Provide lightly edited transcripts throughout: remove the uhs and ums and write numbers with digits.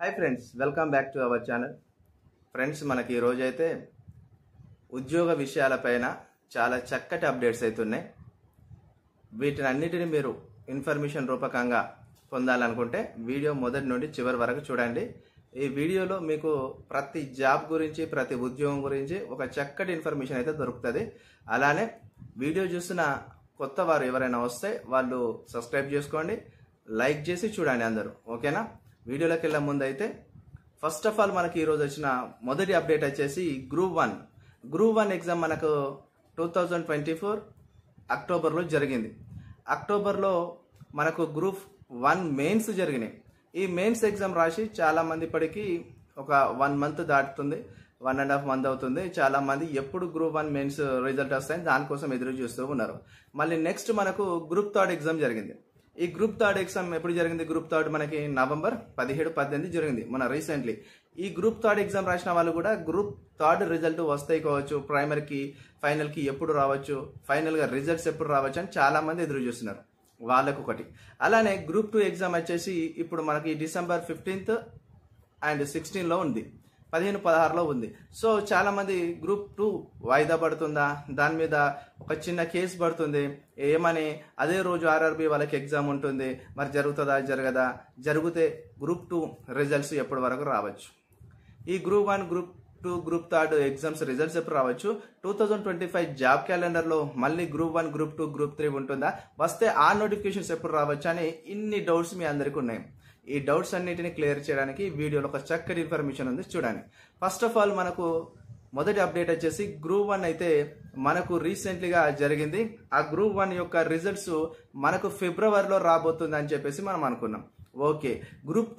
Hi friends, welcome back to our channel. Friends, మనకి ఈరోజు అయితే ఉద్యోగ విషయాలపైన చాలా చక్కటి అప్డేట్స్ అవుతున్నాయి. వీటిని అన్నిటిని మీరు ఇన్ఫర్మేషన్ రూపకంగా పొందాలనుకుంటే వీడియో మొదటి నుండి చివరి వరకు చూడండి. ఈ వీడియోలో మీకు ప్రతి జాబ్ గురించి, ప్రతి ఉద్యోగం గురించి ఒక చక్కటి ఇన్ఫర్మేషన్ అయితే దొరుకుతుంది. అలానే వీడియో చూసిన కొత్త వారు ఎవరైనా వస్తే వాళ్ళు సబ్స్క్రైబ్ చేసుకోండి, లైక్ చేసి చూడండి అందరూ. ఓకేనా? వీడియోలోకి వెళ్ళే ముందు అయితే ఫస్ట్ ఆఫ్ ఆల్ మనకి ఈరోజు వచ్చిన మొదటి అప్డేట్ వచ్చేసి గ్రూప్ వన్ ఎగ్జామ్ మనకు 2024 అక్టోబర్లో జరిగింది. అక్టోబర్లో మనకు గ్రూప్ 1 మెయిన్స్ జరిగినాయి. ఈ మెయిన్స్ ఎగ్జామ్ రాసి చాలా మంది ఇప్పటికీ ఒక 1 మంత్ దాటుతుంది, 1.5 మంత్ అవుతుంది. చాలా మంది ఎప్పుడు గ్రూప్ 1 మెయిన్స్ రిజల్ట్ వస్తాయని దానికోసం ఎదురు చూస్తూ ఉన్నారు. మళ్ళీ నెక్స్ట్ మనకు గ్రూప్ 3 ఎగ్జామ్ జరిగింది. ఈ గ్రూప్ 3 ఎగ్జామ్ ఎప్పుడు జరిగింది? గ్రూప్ 3 మనకి నవంబర్ 17-18 జరిగింది, మన రీసెంట్లీ. ఈ గ్రూప్ 3 ఎగ్జామ్ రాసిన వాళ్ళు కూడా గ్రూప్ 3 రిజల్ట్ వస్తాయి కావచ్చు, ప్రైమరీకి ఫైనల్కి ఎప్పుడు రావచ్చు, ఫైనల్గా రిజల్ట్స్ ఎప్పుడు రావచ్చు అని చాలా మంది ఎదురు చూస్తున్నారు. వాళ్ళకు ఒకటి. అలానే గ్రూప్ 2 ఎగ్జామ్ వచ్చేసి ఇప్పుడు మనకి డిసెంబర్ 15 అండ్ 16లో ఉంది, 15-16లో ఉంది. సో చాలా మంది గ్రూప్ 2 వాయిదా పడుతుందా, దాని మీద ఒక చిన్న కేసు పడుతుంది ఏమని, అదే రోజు ఆర్ఆర్బి వాళ్ళకి ఎగ్జామ్ ఉంటుంది, మరి జరుగుతుందా జరగదా, జరిగితే గ్రూప్ 2 రిజల్ట్స్ ఎప్పటి వరకు రావచ్చు, ఈ group 1 group 2 group 3 exams results ఎప్పుడు రావచ్చు, 2025 జాబ్ క్యాలెండర్లో మళ్ళీ గ్రూప్ 1 గ్రూప్ 2 గ్రూప్ 3 ఉంటుందా, వస్తే ఆ నోటిఫికేషన్స్ ఎప్పుడు రావచ్చు అని ఇన్ని డౌట్స్ మీ అందరికీ ఉన్నాయి. ఈ డౌట్స్ అన్నిటిని క్లియర్ చేయడానికి వీడియోలో ఒక చక్కటి ఇన్ఫర్మేషన్ ఉంది, చూడండి. ఫస్ట్ ఆఫ్ ఆల్ మనకు మొదటి అప్డేట్ వచ్చేసి గ్రూప్ 1 అయితే మనకు రీసెంట్లీగా జరిగింది. ఆ గ్రూప్ 1 యొక్క రిజల్ట్స్ మనకు ఫిబ్రవరిలో రాబోతుంది అని చెప్పేసి మనం అనుకున్నాం. ఓకే, గ్రూప్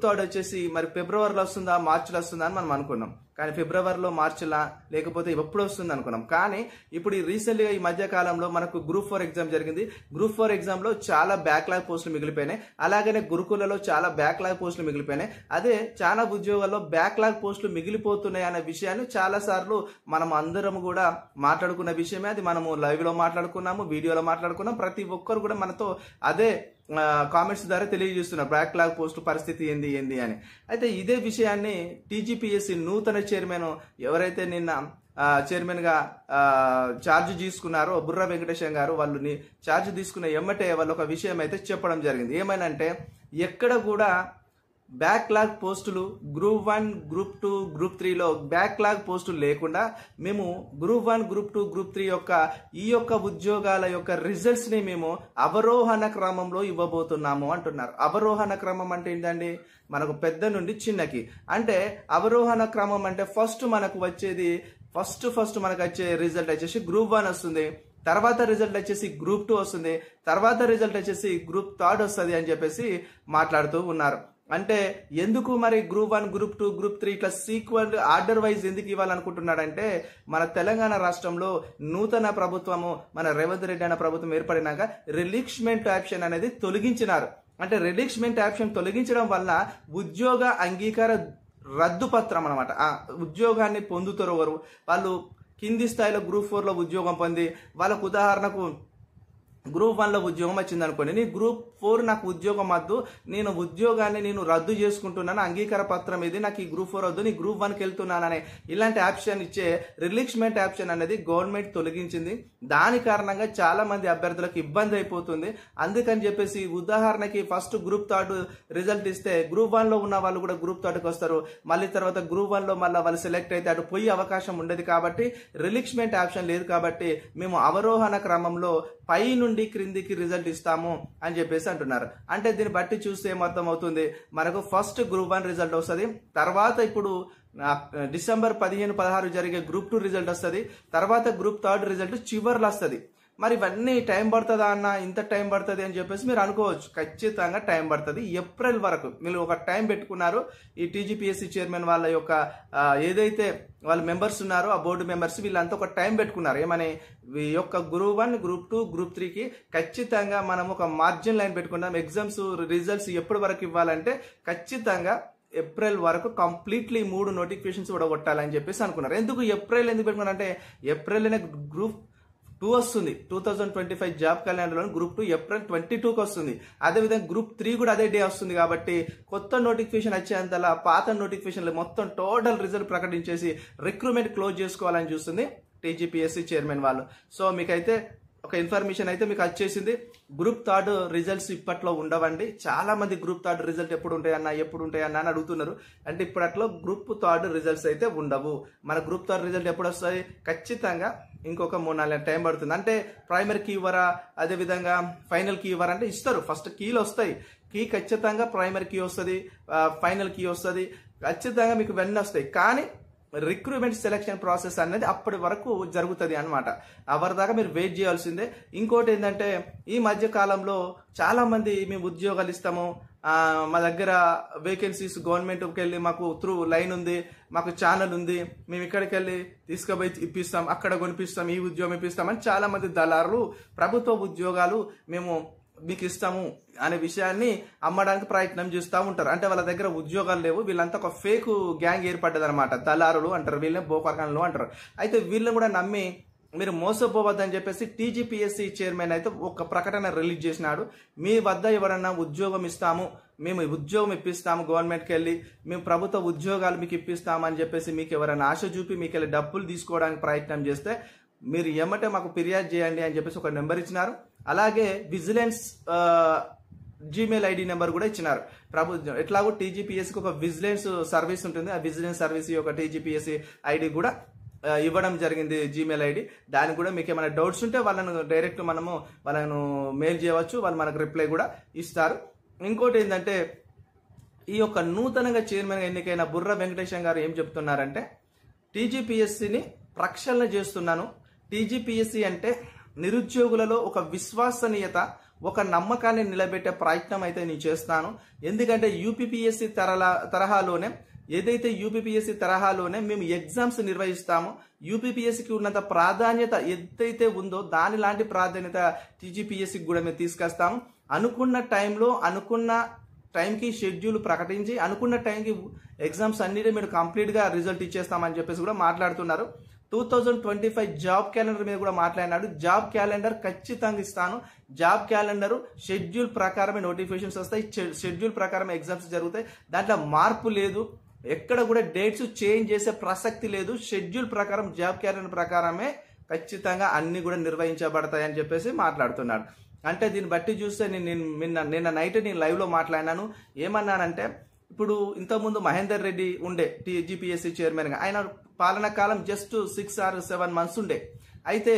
3 వచ్చేసి మరి ఫిబ్రవరిలో వస్తుందా, మార్చిలో వస్తుందా అని మనం అనుకున్నాం. కానీ ఫిబ్రవరిలో, మార్చిలా లేకపోతే ఎప్పుడు వస్తుంది అనుకున్నాం. కానీ ఇప్పుడు రీసెంట్గా ఈ మధ్య కాలంలో మనకు గ్రూప్ 4 ఎగ్జామ్ జరిగింది. గ్రూప్ 4 ఎగ్జామ్లో చాలా బ్యాక్లాగ్ పోస్టులు మిగిలిపోయినాయి. అలాగనే గురుకులలో చాలా బ్యాక్లాగ్ పోస్టులు మిగిలిపోయినాయి. అదే చాలా ఉద్యోగాల్లో బ్యాక్లాగ్ పోస్టులు మిగిలిపోతున్నాయి అనే విషయాన్ని చాలా సార్లు మనం అందరం కూడా మాట్లాడుకున్న విషయమే. అది మనము లైవ్లో మాట్లాడుకున్నాము, వీడియోలో మాట్లాడుకున్నాం. ప్రతి ఒక్కరు కూడా మనతో అదే కామెంట్స్ ద్వారా తెలియజేస్తున్నారు బ్యాక్లాగ్ పోస్టు పరిస్థితి ఏంది అని. అయితే ఇదే విషయాన్ని టీజీపీఎస్సీ నూతన చైర్మన్ ఎవరైతే నిన్న చైర్మన్ గా ఛార్జ్ తీసుకున్నారో బుర్రా వెంకటేశం గారు, వాళ్ళు ఛార్జ్ తీసుకున్న ఎమ్మటే వాళ్ళు ఒక విషయం అయితే చెప్పడం జరిగింది. ఏమైనంటే ఎక్కడ కూడా బ్యాక్లాగ్ పోస్టులు గ్రూప్ 1 గ్రూప్ 2 గ్రూప్ 3లో బ్యాక్లాగ్ పోస్టులు లేకుండా మేము గ్రూప్ 1 గ్రూప్ 2 గ్రూప్ 3 యొక్క ఈ యొక్క ఉద్యోగాల యొక్క రిజల్ట్స్ ని మేము అవరోహణ క్రమంలో ఇవ్వబోతున్నాము అంటున్నారు. అవరోహణ క్రమం అంటే ఏంటండి? మనకు పెద్ద నుండి చిన్నకి. అంటే అవరోహణ క్రమం అంటే ఫస్ట్ మనకు వచ్చేది ఫస్ట్ మనకు వచ్చే రిజల్ట్ వచ్చేసి గ్రూప్ 1 వస్తుంది, తర్వాత రిజల్ట్ వచ్చేసి గ్రూప్ 2 వస్తుంది, తర్వాత రిజల్ట్ వచ్చేసి గ్రూప్ 3 వస్తుంది అని చెప్పేసి మాట్లాడుతూ ఉన్నారు. అంటే ఎందుకు మరి గ్రూప్ 1 గ్రూప్ 2 గ్రూప్ 3 ఇట్లా సీక్వెల్ ఆర్డర్ వైజ్ ఎందుకు ఇవ్వాలనుకుంటున్నాడంటే, మన తెలంగాణ రాష్ట్రంలో నూతన ప్రభుత్వము, మన రేవంత్ రెడ్డి అనే ప్రభుత్వం ఏర్పడినాక రిలీక్స్మెంట్ ఆప్షన్ అనేది తొలగించినారు. అంటే రిలీక్స్మెంట్ ఆప్షన్ తొలగించడం వల్ల ఉద్యోగ అంగీకార రద్దు పత్రం అనమాట. ఆ ఉద్యోగాన్ని పొందుతారు ఎవరు? వాళ్ళు కింది స్థాయిలో గ్రూప్ 4లో ఉద్యోగం పొంది, వాళ్ళకు ఉదాహరణకు గ్రూప్ 1లో ఉద్యోగం వచ్చింది అనుకోండి, నీ గ్రూప్ 4 నాకు ఉద్యోగం వద్దు, నేను ఉద్యోగాన్ని నేను రద్దు చేసుకుంటున్నాను, అంగీకార పత్రం ఇది, నాకు ఈ గ్రూప్ 4 వద్దు, నీ గ్రూప్ 1కి వెళ్తున్నాననే ఇలాంటి ఆప్షన్ ఇచ్చే రిలీక్స్మెంట్ ఆప్షన్ అనేది గవర్నమెంట్ తొలగించింది. దాని కారణంగా చాలా మంది అభ్యర్థులకు ఇబ్బంది అయిపోతుంది. అందుకని చెప్పేసి ఉదాహరణకి ఫస్ట్ గ్రూప్ 3 రిజల్ట్ ఇస్తే గ్రూప్ 1లో ఉన్న వాళ్ళు కూడా గ్రూప్ 3కి వస్తారు. మళ్ళీ తర్వాత గ్రూప్ 1లో మళ్ళీ వాళ్ళు సెలెక్ట్ అయితే అటు పోయే అవకాశం ఉండదు. కాబట్టి రిలీక్స్మెంట్ ఆప్షన్ లేదు. కాబట్టి మేము అవరోహణ క్రమంలో పై నుండి క్రిందికి రిజల్ట్ ఇస్తాము అని చెప్పేసి అంటున్నారు. అంటే దీన్ని బట్టి చూస్తే ఏమర్థం అవుతుంది, మనకు ఫస్ట్ గ్రూప్ 1 రిజల్ట్ వస్తుంది, తర్వాత ఇప్పుడు డిసెంబర్ 15-16 జరిగే గ్రూప్ 2 రిజల్ట్ వస్తుంది, తర్వాత గ్రూప్ 3 రిజల్ట్ చివర్లో వస్తుంది. మరి ఇవన్నీ టైం పడుతుందా అన్న, ఇంత టైం పడుతుంది అని చెప్పేసి మీరు అనుకోవచ్చు. ఖచ్చితంగా టైం పడుతుంది. ఏప్రిల్ వరకు మీరు ఒక టైం పెట్టుకున్నారు. ఈ టీజీపీఎస్సీ చైర్మన్ వాళ్ళ యొక్క ఏదైతే వాళ్ళ మెంబర్స్ ఉన్నారో ఆ బోర్డు మెంబర్స్ వీళ్ళంతా ఒక టైం పెట్టుకున్నారు. ఏమని, ఈ యొక్క గ్రూప్ 1 గ్రూప్ 2 గ్రూప్ 3కి ఖచ్చితంగా మనం ఒక మార్జిన్ లైన్ పెట్టుకున్నాం. ఎగ్జామ్స్ రిజల్ట్స్ ఎప్పటి వరకు ఇవ్వాలంటే ఖచ్చితంగా ఏప్రిల్ వరకు కంప్లీట్లీ 3 నోటిఫికేషన్స్ కూడా కొట్టాలని చెప్పేసి అనుకున్నారు. ఎందుకు ఏప్రిల్ ఎందుకు పెట్టుకున్నారంటే, ఏప్రిల్లోనే గ్రూప్ 2 వస్తుంది. 2025 జాబ్ క్యాలెండర్లో గ్రూప్ 2 ఏప్రిల్ 22కి వస్తుంది. అదేవిధంగా గ్రూప్ 3 కూడా అదే డే వస్తుంది. కాబట్టి కొత్త నోటిఫికేషన్ వచ్చేంతలా పాత నోటిఫికేషన్లు మొత్తం టోటల్ రిజల్ట్ ప్రకటించేసి రిక్రూట్మెంట్ క్లోజ్ చేసుకోవాలని చూస్తుంది టీజీపీఎస్సీ చైర్మన్ వాళ్ళు. సో మీకైతే ఒక ఇన్ఫర్మేషన్ అయితే మీకు వచ్చేసింది. గ్రూప్ 3 రిజల్ట్స్ ఇప్పట్లో ఉండవండి. చాలా మంది గ్రూప్ 3 రిజల్ట్ ఎప్పుడు ఉంటాయన్నా అని అడుగుతున్నారు. అంటే ఇప్పుడు అట్లా గ్రూప్ 3 రిజల్ట్స్ అయితే ఉండవు. మన గ్రూప్ 3 రిజల్ట్ ఎప్పుడు వస్తాయి? ఖచ్చితంగా ఇంకొక 3-4 నెలల టైం పడుతుంది. అంటే ప్రైమరీ కీ ఇవ్వరా, అదేవిధంగా ఫైనల్ కీ ఇవ్వరా అంటే ఇస్తారు. ఫస్ట్ కీలు వస్తాయి. కీ ఖచ్చితంగా ప్రైమరీ కీ వస్తుంది, ఫైనల్ కీ వస్తుంది, ఖచ్చితంగా మీకు వెన్న వస్తాయి. కానీ రిక్రూట్మెంట్ సెలక్షన్ ప్రాసెస్ అనేది అప్పటి వరకు జరుగుతుంది అనమాట. అవర్ దాకా మీరు వెయిట్ చేయాల్సిందే. ఇంకోటి ఏంటంటే ఈ మధ్య కాలంలో చాలా మంది మేము ఉద్యోగాలు ఇస్తాము, మా దగ్గర వేకెన్సీస్ గవర్నమెంట్కి వెళ్ళి మాకు త్రూ లైన్ ఉంది, మాకు ఛానల్ ఉంది, మేము ఇక్కడికి వెళ్ళి తీసుకుపోయి ఇప్పిస్తాం, అక్కడ కొనిపిస్తాం, ఈ ఉద్యోగం ఇప్పిస్తాం అని చాలా మంది దళారులు ప్రభుత్వ ఉద్యోగాలు మేము మీకు ఇస్తాము అనే విషయాన్ని అమ్మడానికి ప్రయత్నం చేస్తూ ఉంటారు. అంటే వాళ్ళ దగ్గర ఉద్యోగాలు లేవు, వీళ్ళంతా ఒక ఫేక్ గ్యాంగ్ ఏర్పడ్డది అనమాట. దళారులు అంటారు, వీళ్ళని బోకర్గాన్లు అంటారు. అయితే వీళ్ళని కూడా నమ్మి మీరు మోసపోవద్దని చెప్పేసి టీజీపీఎస్సీ చైర్మన్ అయితే ఒక ప్రకటన రిలీజ్ చేసినాడు. మీ వద్ద ఎవరన్నా ఉద్యోగం ఇస్తాము, మేము ఉద్యోగం ఇప్పిస్తాము, గవర్నమెంట్కి వెళ్ళి మేము ప్రభుత్వ ఉద్యోగాలు మీకు ఇప్పిస్తాము అని చెప్పేసి మీకు ఎవరైనా ఆశ చూపి మీకు వెళ్ళి డబ్బులు తీసుకోవడానికి ప్రయత్నం చేస్తే మీరు ఏమంటే మాకు ఫిర్యాదు చేయండి అని చెప్పేసి ఒక నెంబర్ ఇచ్చినారు. అలాగే విజిలెన్స్ జీమెయిల్ ఐడి నెంబర్ కూడా ఇచ్చినారు. ప్రభుత్వం ఎట్లాగో టీజీపీఎస్సీకి ఒక విజిలెన్స్ సర్వీస్ ఉంటుంది, ఆ విజిలెన్స్ సర్వీస్ యొక్క టీజీపీఎస్సీ ఐడి కూడా ఇవ్వడం జరిగింది, జీమెయిల్ ఐడి. దానికి కూడా మీకు ఏమైనా డౌట్స్ ఉంటే వాళ్ళను డైరెక్ట్ మనము వాళ్ళను మెయిల్ చేయవచ్చు, వాళ్ళు మనకు రిప్లై కూడా ఇస్తారు. ఇంకోటి ఏంటంటే ఈ యొక్క నూతనంగా చైర్మన్గా ఎన్నికైన బుర్ర వెంకటేశం గారు ఏం చెప్తున్నారంటే టీజీపీఎస్సీని ప్రక్షాళన చేస్తున్నాను. టీజీపీఎస్సీ అంటే నిరుద్యోగులలో ఒక విశ్వసనీయత, ఒక నమ్మకాన్ని నిలబెట్టే ప్రయత్నం అయితే నేను చేస్తాను. ఎందుకంటే యూపీపీఎస్సీ తరహాలోనే ఏదైతే యూపీపీఎస్సీ తరహాలోనే మేము ఎగ్జామ్స్ నిర్వహిస్తామో యూపీపీఎస్సీకి ఉన్నంత ప్రాధాన్యత ఏదైతే ఉందో దాని లాంటి ప్రాధాన్యత టీజీపీఎస్సీకి కూడా మేము తీసుకొస్తాము. అనుకున్న టైంలో అనుకున్న టైంకి షెడ్యూల్ ప్రకటించి అనుకున్న టైంకి ఎగ్జామ్స్ అన్నిటి మీరు కంప్లీట్గా రిజల్ట్ ఇచ్చేస్తామని చెప్పేసి కూడా మాట్లాడుతున్నారు. 2025 జాబ్ క్యాలెండర్ మీద కూడా మాట్లాడినాడు. జాబ్ క్యాలెండర్ ఖచ్చితంగా ఇస్తాను. జాబ్ క్యాలెండర్ షెడ్యూల్ ప్రకారమే నోటిఫికేషన్స్ వస్తాయి, షెడ్యూల్ ప్రకారమే ఎగ్జామ్స్ జరుగుతాయి. దాంట్లో మార్పు లేదు, ఎక్కడ కూడా డేట్స్ చేంజ్ చేసే ప్రసక్తి లేదు. షెడ్యూల్ ప్రకారం జాబ్ క్యాలెండర్ ప్రకారమే ఖచ్చితంగా అన్ని కూడా నిర్వహించబడతాయని చెప్పేసి మాట్లాడుతున్నాడు. అంటే దీన్ని బట్టి చూస్తే నిన్న నైట్ నేను లైవ్లో మాట్లాడినాను. ఏమన్నానంటే ఇప్పుడు ఇంతకుముందు మహేందర్ రెడ్డి ఉండే టీజీపీఎస్సీ చైర్మన్గా, ఆయన పాలన కాలం జస్ట్ 6 or 7 months ఉండే, అయితే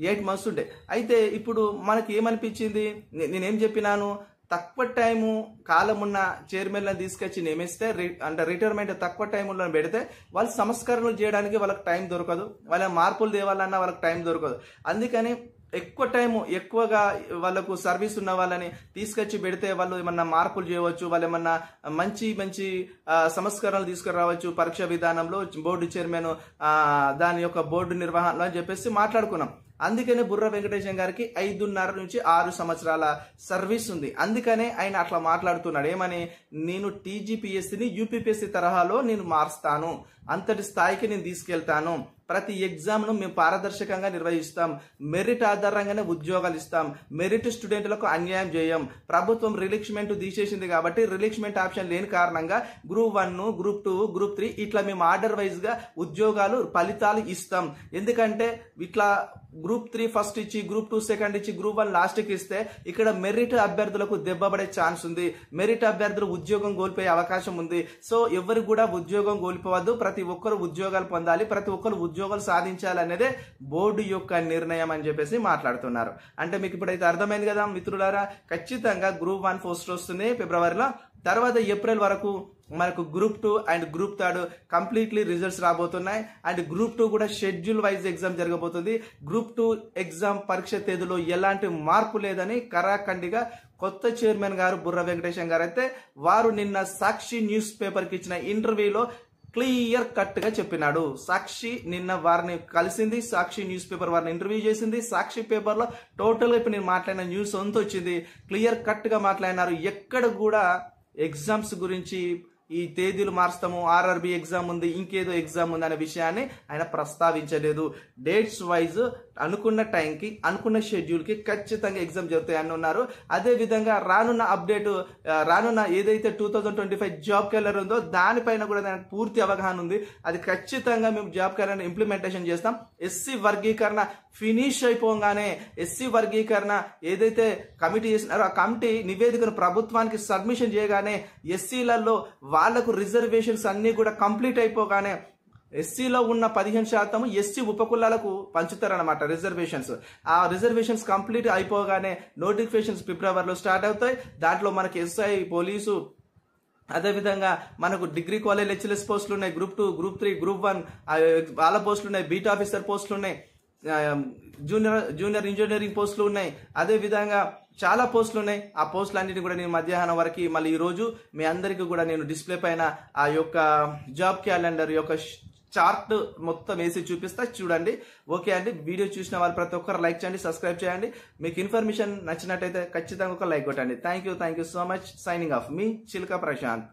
8 months ఉండే. అయితే ఇప్పుడు మనకి ఏమనిపించింది, నేనేం చెప్పినాను, తక్కువ టైము కాలం ఉన్న చైర్మన్లను తీసుకొచ్చి నియమిస్తే అంటే రిటైర్మెంట్ తక్కువ టైంలో పెడితే వాళ్ళు సంస్కరణలు చేయడానికి వాళ్ళకి టైం దొరకదు, వాళ్ళ మార్పులు తేవాలన్నా వాళ్ళకి టైం దొరకదు. అందుకని ఎక్కువ టైం ఎక్కువగా వాళ్ళకు సర్వీస్ ఉన్న వాళ్ళని తీసుకొచ్చి పెడితే వాళ్ళు ఏమన్నా మార్పులు చేయవచ్చు, వాళ్ళు ఏమన్నా మంచి సంస్కరణలు తీసుకురావచ్చు పరీక్ష విధానంలో, బోర్డు చైర్మన్ దాని యొక్క బోర్డు నిర్వహణలో అని చెప్పేసి మాట్లాడుకున్నాం. అందుకనే బుర్ర వెంకటేశం గారికి 5.5 నుంచి 6 సంవత్సరాల సర్వీస్ ఉంది. అందుకనే ఆయన అట్లా మాట్లాడుతున్నాడు. ఏమని, నేను టీజీపీఎస్సీని యూపీపీఎస్సీ తరహాలో నేను మారుస్తాను, అంతటి స్థాయికి నేను తీసుకెళ్తాను, ప్రతి ఎగ్జామ్ను మేము పారదర్శకంగా నిర్వహిస్తాం, మెరిట్ ఆధారంగానే ఉద్యోగాలు ఇస్తాం, మెరిట్ స్టూడెంట్లకు అన్యాయం చేయం. ప్రభుత్వం రిలీక్స్మెంట్ తీసేసింది కాబట్టి రిలీక్స్మెంట్ ఆప్షన్ లేని కారణంగా గ్రూప్ 1, గ్రూప్ 2, గ్రూప్ 3 ఇట్లా మేము ఆర్డర్ వైజ్గా ఉద్యోగాలు ఫలితాలు ఇస్తాం. ఎందుకంటే ఇట్లా గ్రూప్ 3 ఫస్ట్ ఇచ్చి, గ్రూప్ 2 సెకండ్ ఇచ్చి, గ్రూప్ 1 లాస్ట్కి ఇస్తే ఇక్కడ మెరిట్ అభ్యర్థులకు దెబ్బపడే ఛాన్స్ ఉంది, మెరిట్ అభ్యర్థులు ఉద్యోగం కోల్పోయే అవకాశం ఉంది. సో ఎవరు కూడా ఉద్యోగం కోల్పోవద్దు, ప్రతి ఒక్కరు ఉద్యోగాలు పొందాలి, ప్రతి ఒక్కరు ఉద్యోగాలు సాధించాలనేదే బోర్డు యొక్క నిర్ణయం అని చెప్పేసి మాట్లాడుతున్నారు. అంటే మీకు ఇప్పుడైతే అర్థమైంది కదా మిత్రులారా. ఖచ్చితంగా గ్రూప్ 1 పోస్ట్ వస్తుంది ఫిబ్రవరిలో. తర్వాత ఏప్రిల్ వరకు మనకు group 2 and group 3 completely results రాబోతున్నాయి. అండ్ గ్రూప్ 2 కూడా షెడ్యూల్ వైజ్ ఎగ్జామ్ జరగబోతుంది. గ్రూప్ 2 ఎగ్జామ్ పరీక్ష తేదీలో ఎలాంటి మార్పు లేదని కరాఖండిగా కొత్త చైర్మన్ గారు బుర్ర వెంకటేశం గారు అయితే వారు నిన్న సాక్షి న్యూస్ పేపర్కి ఇచ్చిన ఇంటర్వ్యూలో క్లియర్ కట్ గా చెప్పినాడు. సాక్షి నిన్న వారిని కలిసింది, సాక్షి న్యూస్ పేపర్ వారిని ఇంటర్వ్యూ చేసింది. సాక్షి పేపర్ లో టోటల్ గా ఇప్పుడు నేను మాట్లాడిన న్యూస్ అంత వచ్చింది, క్లియర్ కట్ గా మాట్లాడినారు. ఎక్కడ కూడా ఎగ్జామ్స్ గురించి ఈ తేదీలు మారుస్తాము, ఆర్ఆర్బి ఎగ్జామ్ ఉంది, ఇంకేదో ఎగ్జామ్ ఉంది అనే విషయాన్ని ఆయన ప్రస్తావించలేదు. డేట్స్ వైజ్ అనుకున్న టైంకి అనుకున్న షెడ్యూల్కి ఖచ్చితంగా ఎగ్జామ్ జరుగుతాయి అని ఉన్నారు. అదేవిధంగా రానున్న అప్డేట్, రానున్న ఏదైతే 2025 జాబ్ క్యాలెండర్ ఉందో దానిపైన కూడా నాకు పూర్తి అవగాహన ఉంది. అది ఖచ్చితంగా మేము జాబ్ క్యాలెండర్ ఇంప్లిమెంటేషన్ చేస్తాం. ఎస్సీ వర్గీకరణ ఫినిష్ అయిపోగానే ఎస్సీ వర్గీకరణ ఏదైతే కమిటీ చేసినారో ఆ కమిటీ నివేదికను ప్రభుత్వానికి సబ్మిషన్ చేయగానే ఎస్సీలలో వాళ్లకు రిజర్వేషన్స్ అన్ని కూడా కంప్లీట్ అయిపోగానే ఎస్సీలో ఉన్న 15% ఎస్సీ ఉపకులాలకు పంచుతారనమాట రిజర్వేషన్స్. ఆ రిజర్వేషన్స్ కంప్లీట్ అయిపోగానే నోటిఫికేషన్స్ ఫిబ్రవరిలో స్టార్ట్ అవుతాయి. దాంట్లో మనకి ఎస్ఐ, పోలీసు, అదేవిధంగా మనకు డిగ్రీ కాలేజ్ లెక్చరర్స్ పోస్టులు ఉన్నాయి, గ్రూప్ 2, గ్రూప్ 3, గ్రూప్ 1 వాళ్ళ పోస్టులు ఉన్నాయి, బీట్ ఆఫీసర్ పోస్టులు ఉన్నాయి, జూనియర్ ఇంజనీరింగ్ పోస్టులు ఉన్నాయి, అదేవిధంగా చాలా పోస్టులు ఉన్నాయి. ఆ పోస్టులు అన్నిటి కూడా నేను మధ్యాహ్నం వరకు మళ్ళీ ఈరోజు మీ అందరికీ కూడా నేను డిస్ప్లే పైన ఆ యొక్క జాబ్ క్యాలెండర్ యొక్క చార్ట్ మొత్తం వేసి చూపిస్తా, చూడండి. ఓకే అండి, వీడియో చూసిన వాళ్ళు ప్రతి ఒక్కరు లైక్ చేయండి, సబ్స్క్రైబ్ చేయండి. మీకు ఇన్ఫర్మేషన్ నచ్చినట్టయితే ఖచ్చితంగా ఒక లైక్ కొట్టండి. Thank you so much. Signing off, మీ చిలక ప్రశాంత్.